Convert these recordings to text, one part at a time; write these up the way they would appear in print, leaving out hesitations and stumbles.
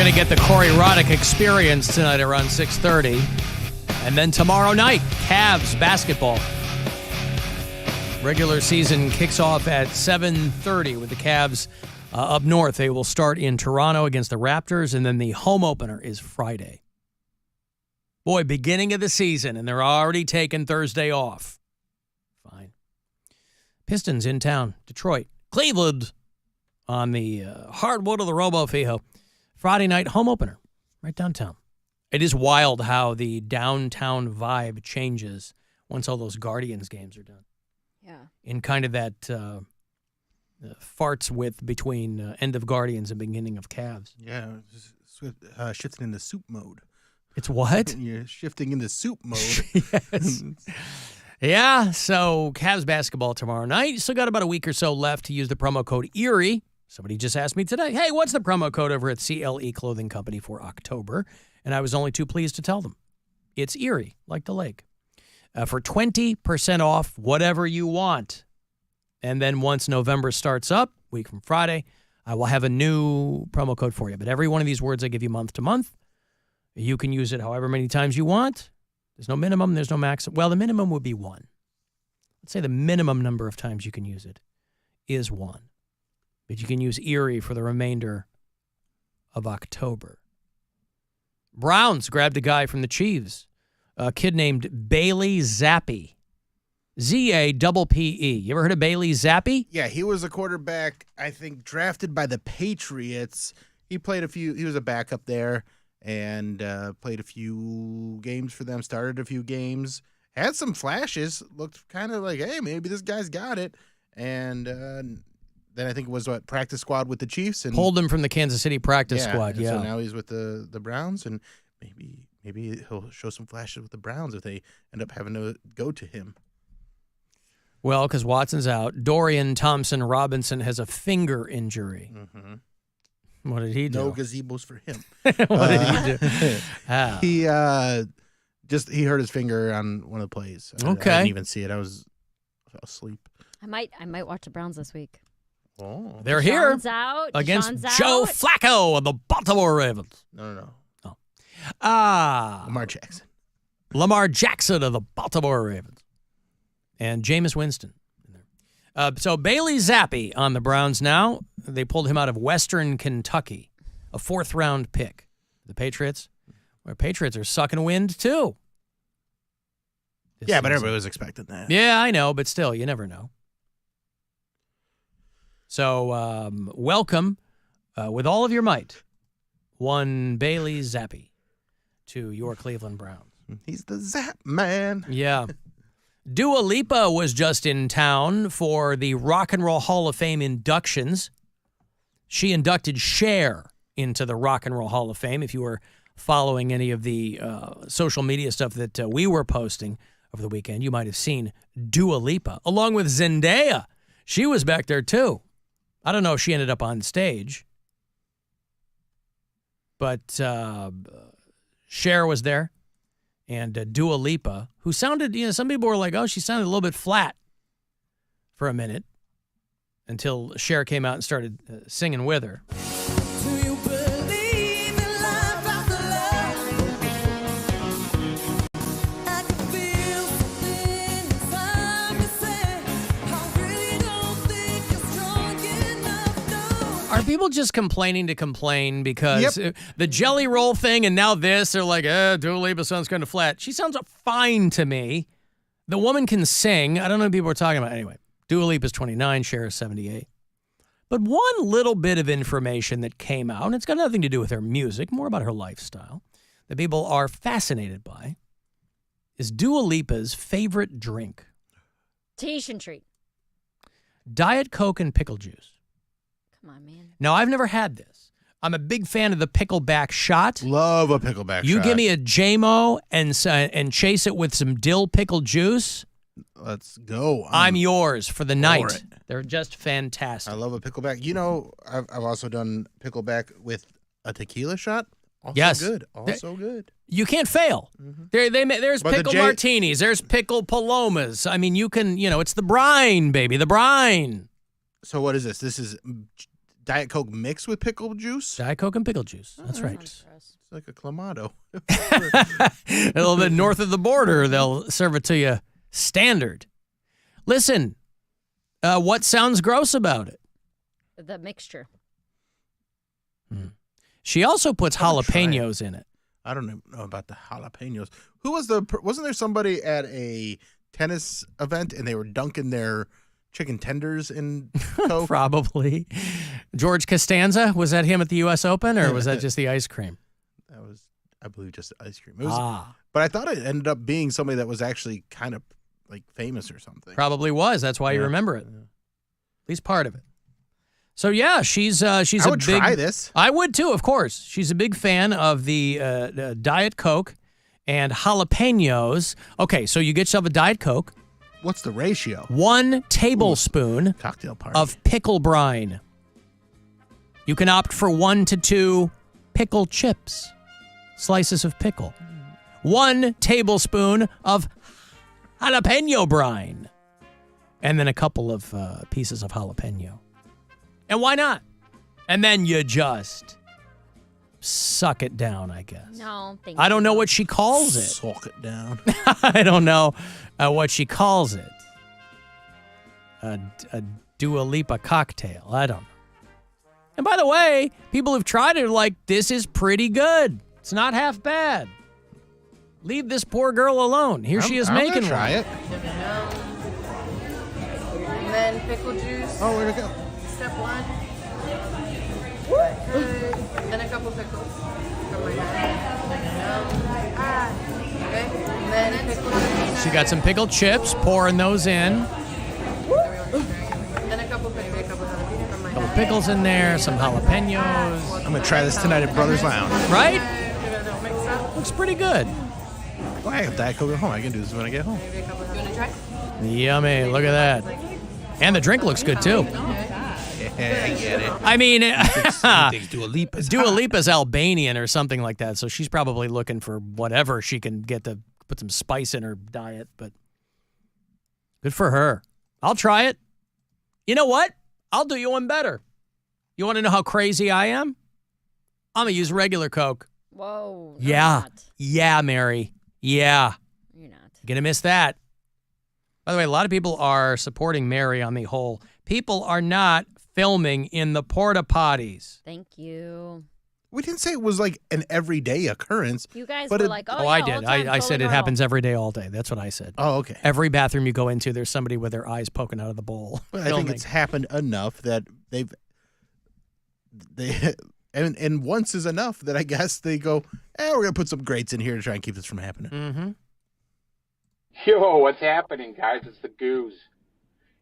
going to get the Corey Roddick experience tonight around 6:30. And then tomorrow night, Cavs basketball. Regular season kicks off at 7:30 with the Cavs up north. They will start in Toronto against the Raptors, and then the home opener is Friday. Boy, beginning of the season, and they're already taking Thursday off. Fine. Pistons in town. Detroit. Cleveland on the hardwood of the Robo-Fijo. Friday night home opener right downtown. It is wild how the downtown vibe changes once all those Guardians games are done. Yeah. In kind of that farts with between end of Guardians and beginning of Cavs. Yeah, shifting into soup mode. It's what? You're shifting into soup mode. Yes. Yeah, so Cavs basketball tomorrow night. You still got about a week or so left to use the promo code ERIE. Somebody just asked me today, hey, what's the promo code over at CLE Clothing Company for October? And I was only too pleased to tell them. It's ERIE, like the lake. For 20% off whatever you want. And then once November starts up, week from Friday, I will have a new promo code for you. But every one of these words I give you month to month, you can use it however many times you want. There's no minimum. There's no max. Well, the minimum would be 1. Let's say the minimum number of times you can use it is 1. But you can use ERIE for the remainder of October. Browns grabbed a guy from the Chiefs, a kid named Bailey Zappi. Zappe. You ever heard of Bailey Zappi? Yeah, he was a quarterback, I think, drafted by the Patriots. He was a backup there and played a few games for them, started a few games, had some flashes, looked kind of like, hey, maybe this guy's got it. And then I think it was practice squad with the Chiefs. And pulled him from the Kansas City practice squad, yeah. So now he's with the Browns, and maybe he'll show some flashes with the Browns if they end up having to go to him. Well, because Watson's out. Dorian Thompson-Robinson has a finger injury. Mm-hmm. What did he do? No gazebos for him. What did he do? He hurt his finger on one of the plays. Okay. I didn't even see it. I fell asleep. I might watch the Browns this week. Oh. They're here against Joe Flacco of the Baltimore Ravens. No. Oh. Lamar Jackson of the Baltimore Ravens. And Jameis Winston. So Bailey Zappi on the Browns now. They pulled him out of Western Kentucky, a 4th-round pick. The Patriots, where Patriots are sucking wind too. But everybody was expecting that. Yeah, I know, but still, you never know. So welcome, with all of your might, one Bailey Zappi to your Cleveland Browns. He's the Zap man. Yeah. Dua Lipa was just in town for the Rock and Roll Hall of Fame inductions. She inducted Cher into the Rock and Roll Hall of Fame. If you were following any of the social media stuff that we were posting over the weekend, you might have seen Dua Lipa, along with Zendaya. She was back there, too. I don't know if she ended up on stage, but Cher was there. And Dua Lipa, who sounded, some people were like, oh, she sounded a little bit flat for a minute until Cher came out and started singing with her. Do you believe in life after love? I can feel something inside me say, I really don't think you're strong enough, no. Are people just complaining to complain because the Jelly Roll thing and now this, they're like, Dua Lipa sounds kind of flat. She sounds fine to me. The woman can sing. I don't know what people are talking about. Anyway, Dua Lipa's 29, Cher is 78. But one little bit of information that came out, and it's got nothing to do with her music, more about her lifestyle, that people are fascinated by, is Dua Lipa's favorite drink. Tahitian treat. Diet Coke and pickle juice. Come on, man. Now, I've never had this. I'm a big fan of the pickleback shot. Love a pickleback shot. You give me a JMO and chase it with some dill pickle juice. Let's go. I'm yours for the night. They're just fantastic. I love a pickleback. I've also done pickleback with a tequila shot. Also yes. good. Also good. You can't fail. Mm-hmm. There's pickle martinis. There's pickle palomas. I mean, you can, it's the brine, baby. The brine. So what is this? This is Diet Coke mixed with pickle juice. Diet Coke and pickle juice. That's right. Sounds gross. It's like a clamato. A little bit north of the border, they'll serve it to you standard. Listen, what sounds gross about it? The mixture. She also puts I'm gonna try it. jalapenos in it. I don't know about the jalapenos. Who was wasn't there somebody at a tennis event and they were dunking their chicken tenders in Coke? Probably. George Costanza, was that him at the U.S. Open, or was that just the ice cream? That was, I believe, just ice cream. It was, but I thought it ended up being somebody that was actually kind of like famous or something. Probably was. That's why you remember it. Yeah. At least part of it. So yeah, she's I a would big. try this. I would too, of course. She's a big fan of the Diet Coke and jalapenos. Okay, so you get yourself a Diet Coke, What's the ratio? 1 tablespoon Cocktail party. of pickle brine. You can opt for 1 to 2 pickle chips, slices of pickle. 1 tablespoon of jalapeno brine, and then a couple of pieces of jalapeno. And why not? And then you just suck it down, I guess. No, thank I don't know you. what she calls it. Soak it down. I don't know what she calls it. A Dua Lipa cocktail. I don't know. And by the way, people who've tried it are like, this is pretty good. It's not half bad. Leave this poor girl alone. Here she is making gonna try one. it. And then pickle juice, Oh, where'd it go? step 1. Good. Then a couple pickles from my hand. Okay. And then pickles. She got some pickled chips, pouring those in. Then a couple pickles, a couple jalapenos from my Couple hand. pickles in there, some jalapenos. I'm gonna try this tonight at Brothers Lounge. Right? Give it a little mix up. Looks pretty good. Well, I have Diet Coke at home. I can do this when I get home. Maybe a couple. You wanna try? Yummy. Look at that. And the drink looks good, too. Yeah, I get it. I mean, Thinks Dua Lipa's Dua hot. Lipa's Albanian or something like that, so she's probably looking for whatever she can get to put some spice in her diet, but good for her. I'll try it. You know what? I'll do you one better. You want to know how crazy I am? I'm going to use regular Coke. Whoa. Yeah. Not. Yeah, Mary. Yeah. You're not. You're going to miss that. By the way, a lot of people are supporting Mary on the whole. People are not filming in the porta potties. Thank you. We didn't say it was like an everyday occurrence. You guys But were it- like, Oh, yeah, I all did. the time, I said totally it normal. happens every day, all day. That's what I said. Oh, okay. Every bathroom you go into, there's somebody with their eyes poking out of the bowl. But I think filming. it's happened enough that they and once is enough that I guess they go, we're gonna put some grates in here to try and keep this from happening. Mm-hmm. Yo, what's happening, guys? It's the Goose.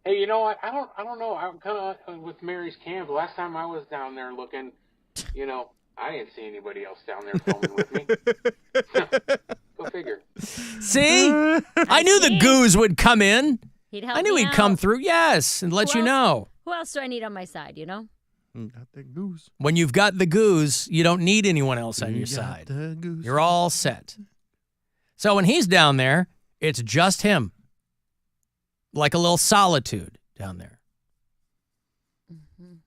Hey, you know what? I don't know. I'm kind of with Mary's camp. Last time I was down there looking, you know, I didn't see anybody else down there filming with me. Go figure. See? I knew the goose would come in. He'd help I knew me he'd come out. through, yes, and let Who you else? know. Who else do I need on my side, you know? Got the goose. When you've got the goose, you don't need anyone else on You your got side. the goose. You're all set. So when he's down there, it's just him. Like a little solitude down there.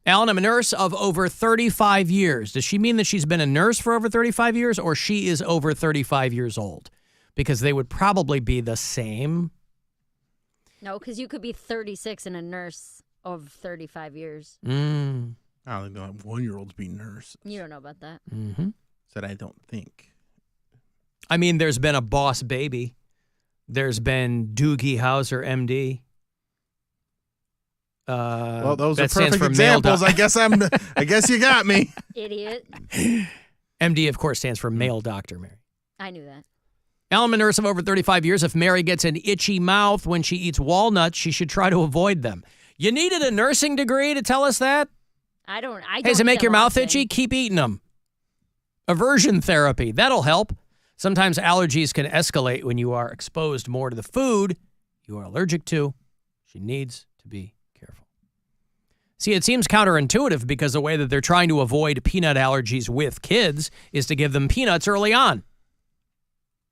Alan, I'm a nurse of over 35 years. Does she mean that she's been a nurse for over 35 years or she is over 35 years old? Because they would probably be the same. No, because you could be 36 and a nurse of 35 years. I don't think they'll have 1-year-olds be nurses. You don't know about that. Mm-hmm. Said I don't think. I mean, there's been a boss baby. There's been Doogie Howser, MD. Well, those are that stands perfect for male examples. I guess I guess you got me. Idiot. MD, of course, stands for male doctor, Mary. I knew that. Alan, a nurse of over 35 years. If Mary gets an itchy mouth when she eats walnuts, she should try to avoid them. You needed a nursing degree to tell us that? I don't. Hey, does it make your mouth itchy? Keep eating them. Aversion therapy. That'll help. Sometimes allergies can escalate when you are exposed more to the food you are allergic to. She needs to be careful. See, it seems counterintuitive because the way that they're trying to avoid peanut allergies with kids is to give them peanuts early on.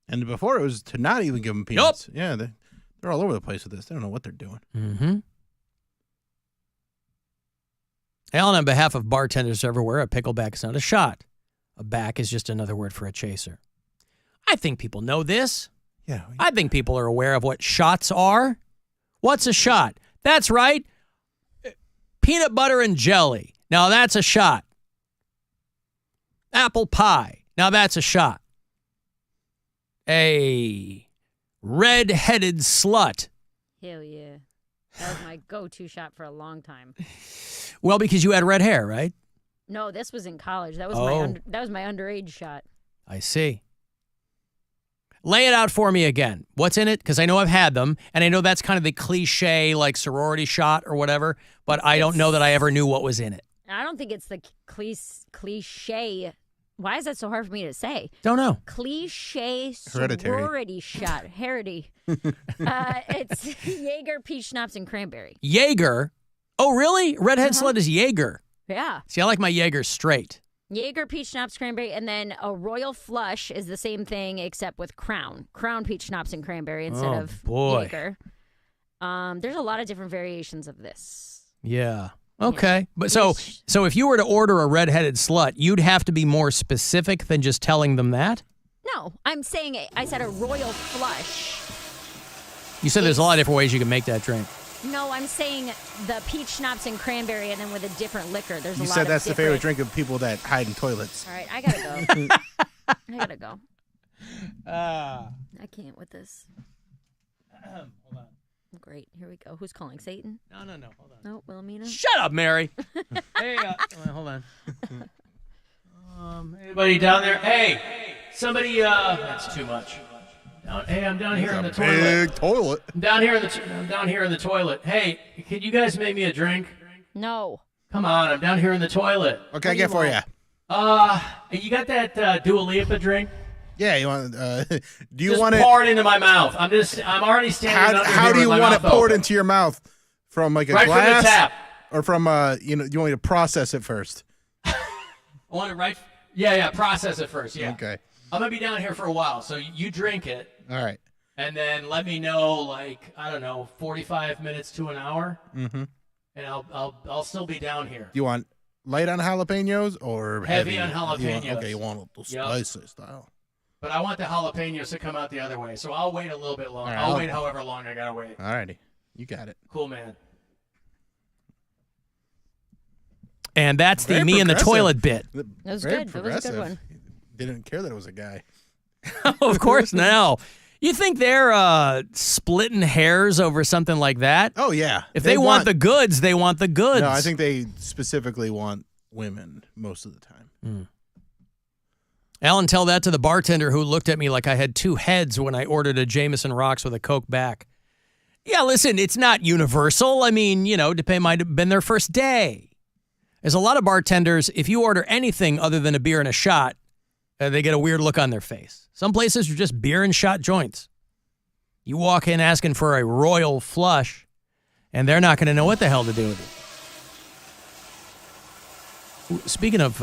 And before it was to not even give them peanuts. Yeah, they're all over the place with this. They don't know what they're doing. Mm-hmm. Alan, on behalf of bartenders everywhere, a pickleback is not a shot. A back is just another word for a chaser. I think people know this. Yeah. I think people are aware of what shots are. What's a shot? That's right. Peanut butter and jelly. Now that's a shot. Apple pie. Now that's a shot. A red-headed slut. Hell yeah. That was my go-to shot for a long time. Well, because you had red hair, right? No, this was in college. That was my underage shot. I see. Lay it out for me again. What's in it? Because I know I've had them, and I know that's kind of the cliche, like sorority shot or whatever, but I don't know that I ever knew what was in it. I don't think it's the cliche. Why is that so hard for me to say? Don't know. Cliche Hereditary. sorority shot. It's Jaeger, peach schnapps, and cranberry. Jaeger. Oh, really? Redhead slut is Jaeger. Yeah. See, I like my Jaeger straight. Jaeger, peach schnapps, cranberry, and then a royal flush is the same thing except with Crown. Crown, peach schnapps, and cranberry instead of Jaeger. There's a lot of different variations of this. Yeah. Okay. But so if you were to order a redheaded slut, you'd have to be more specific than just telling them that? No, I'm saying I said a royal flush. You said there's a lot of different ways you can make that drink. No, I'm saying the peach schnapps and cranberry, and then with a different liquor. There's a You lot said of that's the different... favorite drink of people that hide in toilets. All right, I gotta go. I gotta go. I can't with this. Hold on. Great. Here we go. Who's calling? Satan? No, hold on. No, Wilhelmina? Shut up, Mary. Hey, hold on. Anybody down there? Hey, somebody, that's too much. Hey, I'm down here in the toilet. Big toilet. I'm down here in the toilet. Hey, could you guys make me a drink? No. Come on, I'm down here in the toilet. Okay, I get for you. You got that Dua Lipa drink? Yeah, you want? Do you Just want it? pour it into my mouth. I'm already standing under How here do you with my want it mouth poured open. into your mouth? From like a Right glass, from the tap. or from you want me to process it first? I want it right. Yeah. Process it first. Yeah. Okay. I'm gonna be down here for a while, so you drink it, All right. and then let me know, like, I don't know, 45 minutes to an hour, Mm-hmm. and I'll still be down here. Do you want light on jalapenos or Heavy on You want- jalapenos. okay, you want the Yep. spicy style. But I want the jalapenos to come out the other way, so I'll wait a little bit longer. All right, I'll wait however long I gotta wait. All righty, you got it. Cool, man. And that's the Very me in the progressive. toilet bit. That was Very good. That was a good progressive. one. Didn't care that it was a guy. Of course, no. You think they're splitting hairs over something like that? Oh yeah. If they want the goods, they want the goods. No, I think they specifically want women most of the time. Alan, tell that to the bartender who looked at me like I had two heads when I ordered a Jameson Rocks with a Coke back. Yeah, listen, it's not universal. I mean, it might have been their first day. There's a lot of bartenders, if you order anything other than a beer and a shot, they get a weird look on their face. Some places are just beer and shot joints. You walk in asking for a royal flush, and they're not going to know what the hell to do with it. Speaking of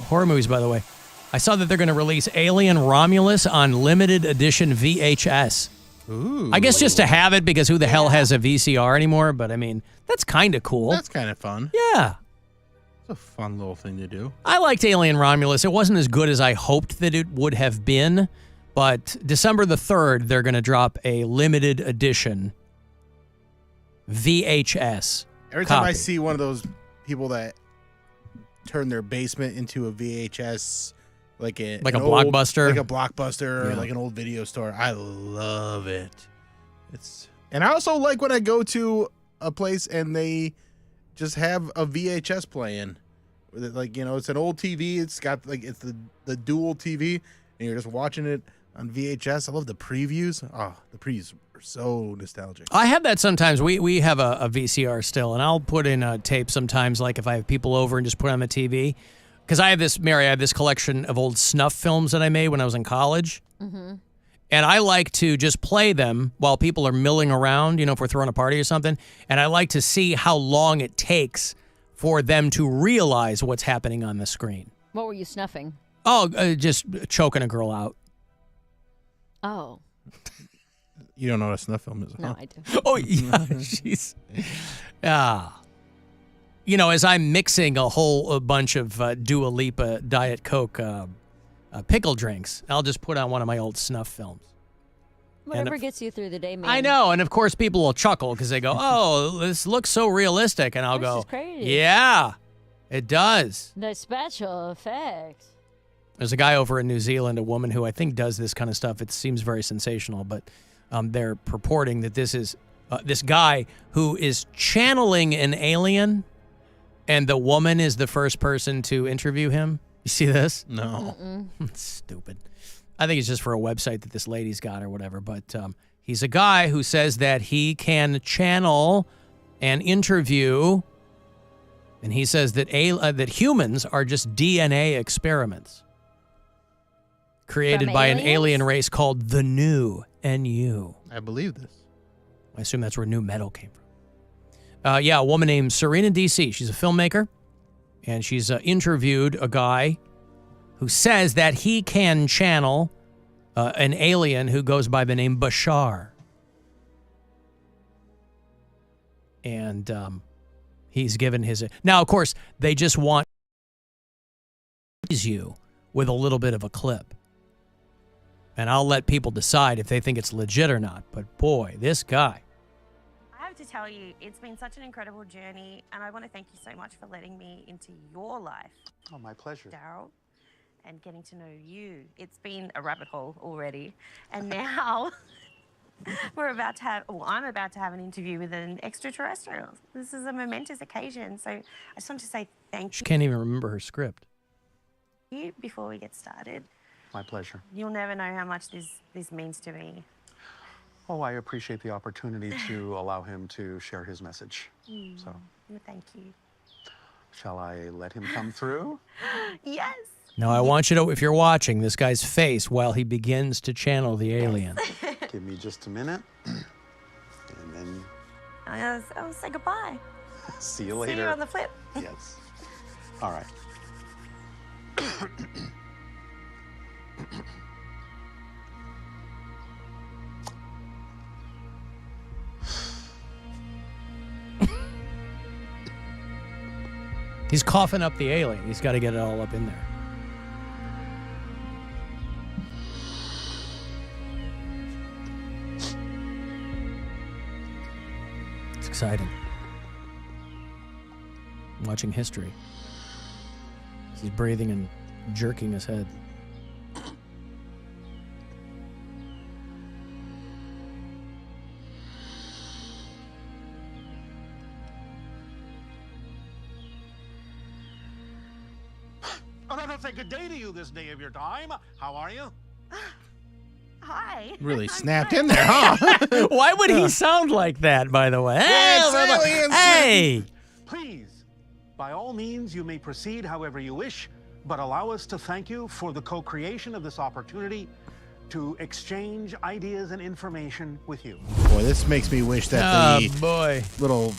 horror movies, by the way, I saw that they're going to release Alien Romulus on limited edition VHS. Ooh. I guess just to have it, because who the hell has a VCR anymore? But I mean, that's kind of cool. That's kind of fun. Yeah. It's a fun little thing to do. I liked Alien Romulus. It wasn't as good as I hoped that it would have been, but December the 3rd, they're going to drop a limited edition VHS. Every time I copy. see one of those people that turn their basement into a VHS, like a Blockbuster? like a Blockbuster, or Yeah. like an old video store, I love it. And I also like when I go to a place and they just have a VHS playing. Like, it's an old TV. It's got it's the dual TV, and you're just watching it on VHS. I love the previews. Oh, the previews are so nostalgic. I have that sometimes. We have a VCR still, and I'll put in a tape sometimes, like if I have people over and just put on the TV. Because I have this collection of old snuff films that I made when I was in college. Mm-hmm. And I like to just play them while people are milling around, if we're throwing a party or something. And I like to see how long it takes for them to realize what's happening on the screen. What were you snuffing? Oh, just choking a girl out. Oh. You don't know what a snuff film is, No, huh? I do. Oh, yeah. Jeez. Yeah. as I'm mixing a whole bunch of Dua Lipa Diet Coke pickle drinks, I'll just put on one of my old snuff films. Whatever gets you through the day, man. I know, and of course people will chuckle because they go, "Oh, this looks so realistic," and I'll This go, is crazy. "Yeah, it does." The special effects. There's a guy over in New Zealand, a woman who I think does this kind of stuff. It seems very sensational, but they're purporting that this is this guy who is channeling an alien, and the woman is the first person to interview him. You see this? No. It's stupid. I think it's just for a website that this lady's got or whatever. But he's a guy who says that he can channel an interview, and he says that that humans are just DNA experiments created From by an aliens? alien race called the New NU. I believe this. I assume that's where new metal came from. A woman named Serena DC. She's a filmmaker, and she's interviewed a guy who says that he can channel an alien who goes by the name Bashar. And he's given his... Now, of course, they just want you with a little bit of a clip. And I'll let people decide if they think it's legit or not. But boy, this guy... I have to tell you, it's been such an incredible journey, and I want to thank you so much for letting me into your life, Oh, my pleasure. Daryl, and getting to know you. It's been a rabbit hole already, and now I'm about to have an interview with an extraterrestrial. This is a momentous occasion, so I just want to say thank She can't even remember her script. you before we get started. My pleasure. You'll never know how much this means to me. Oh, I appreciate the opportunity to allow him to share his message. So, Well, thank you. shall I let him come through? Yes. Now, I want you to, if you're watching, this guy's face while he begins to channel the alien. Give me just a minute. And then I'll say goodbye. see you See later. you on the flip. Yes. All right. He's coughing up the alien. He's got to get it all up in there. It's exciting. I'm watching history. He's breathing and jerking his head. Oh, I'll say good day to you this day of your time. How are you? Hi. Really I'm snapped good. in there, huh? Why would he sound like that, by the way? Hey, it's aliens. hey! Please, by all means, you may proceed however you wish, but allow us to thank you for the co-creation of this opportunity to exchange ideas and information with you. Boy, this makes me wish that the boy. little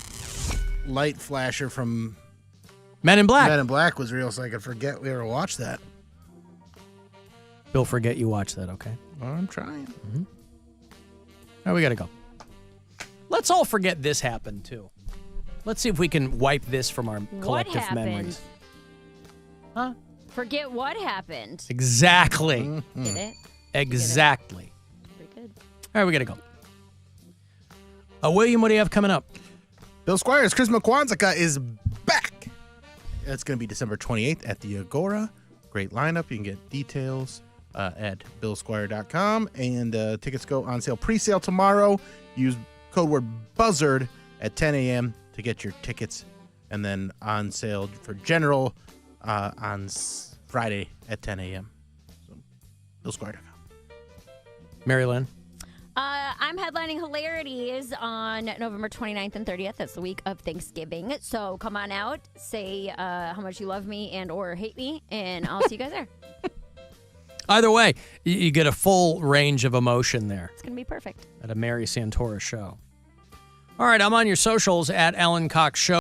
light flasher from Men in Black. Men in Black was real, so I could forget we ever watched that. Bill, forget you watched that, okay? Well, I'm trying. All right, we got to go. Let's all forget this happened, too. Let's see if we can wipe this from our collective happened? memories. Huh? Forget what happened. Exactly. Get it? Exactly. Pretty good. All right, we got to go. William, what do you have coming up? Bill Squire's Christmas Kwanzaa is back. It's going to be December 28th at the Agora. Great lineup. You can get details at billsquire.com. And tickets go on sale pre-sale tomorrow. Use code word BUZZARD at 10 a.m. to get your tickets. And then on sale for general on Friday at 10 a.m. So, billsquire.com. Mary Lynn. I'm headlining Hilarities on November 29th and 30th. That's the week of Thanksgiving. So come on out, say how much you love me and or hate me, and I'll see you guys there. Either way, you get a full range of emotion there It's going to be perfect. at a Mary Santora show. All right, I'm on your socials at Alan Cox Show.